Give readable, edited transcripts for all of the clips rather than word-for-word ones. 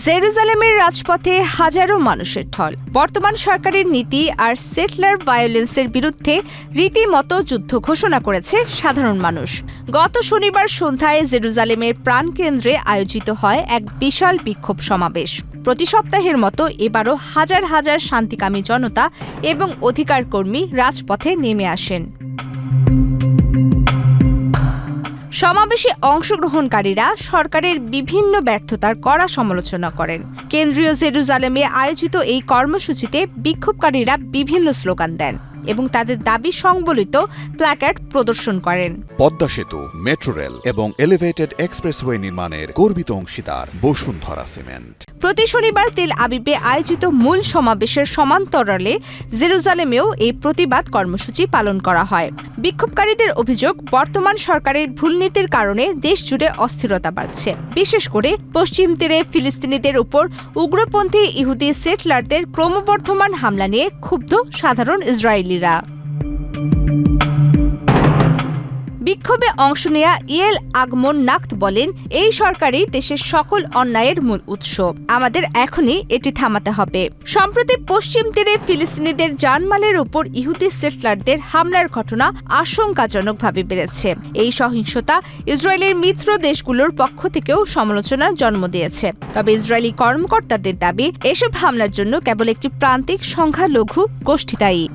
জেরুজালেমের রাজপথে হাজারো মানুষের ঢল। বর্তমান সরকারের নীতি আর সেটলার ভায়োলেন্সের বিরুদ্ধে রীতিমতো যুদ্ধ ঘোষণা করেছে সাধারণ মানুষ। গত শনিবার সন্ধ্যায় জেরুজালেমের প্রাণকেন্দ্রে আয়োজিত হয় এক বিশাল বিক্ষোভ সমাবেশ। প্রতি সপ্তাহের মতো এবারও হাজার হাজার শান্তিকামী জনতা এবং অধিকারকর্মী রাজপথে নেমে আসেন। সমাবেশে অংশগ্রহণকারীরা সরকারের বিভিন্ন ব্যর্থতার কড়া সমালোচনা করেন। কেন্দ্রীয় জেরুজালেমে আয়োজিত এই কর্মসূচিতে বিক্ষোভকারীরা বিভিন্ন স্লোগান দেন এবং তাদের দাবি সংবলিত প্ল্যাকার্ড প্রদর্শন করেন। পদ্মা সেতু, মেট্রো রেল এবং এলিভেটেড এক্সপ্রেসওয়ে নির্মাণের গর্বিত অংশীদার বসুন্ধরা সিমেন্ট। প্রতি শনিবার তেল আবিবে আয়োজিত মূল সমাবেশের সমান্তরালে জেরুজালেমেও এই প্রতিবাদ কর্মসূচি পালন করা হয়। বিক্ষোভকারীদের অভিযোগ, বর্তমান সরকারের ভুল নীতির কারণে দেশ জুড়ে অস্থিরতা বাড়ছে। বিশেষ করে পশ্চিম তীরে ফিলিস্তিনিদের উপর উগ্রপন্থী ইহুদি সেটলারদের ক্রমবর্ধমান হামলা নিয়ে ক্ষুব্ধ সাধারণ ইসরায়েলিরা। বিক্ষোভে অংশ নেয়া ইয়েল আগমন নাক্ত বলেন, এই সরকারই দেশের সকল অন্যায়ের মূল উৎস। আমাদের এখনই এটি থামাতে হবে। সম্প্রতি পশ্চিম তীরে ফিলিস্তিনিদের জানমালের উপর ইহুদি সেটলারদের হামলার ঘটনা আশঙ্কাজনকভাবে বেড়েছে। এই সহিংসতা ইসরায়েলের মিত্র দেশগুলোর পক্ষ থেকেও সমালোচনার জন্ম দিয়েছে। তবে ইসরায়েলি কর্মকর্তাদের দাবি, এসব হামলার জন্য কেবল একটি প্রান্তিক সংখ্যালঘু গোষ্ঠী দায়ী।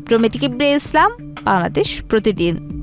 প্রমিতি কিবরিয়া ইসলাম, বাংলাদেশ প্রতিদিন।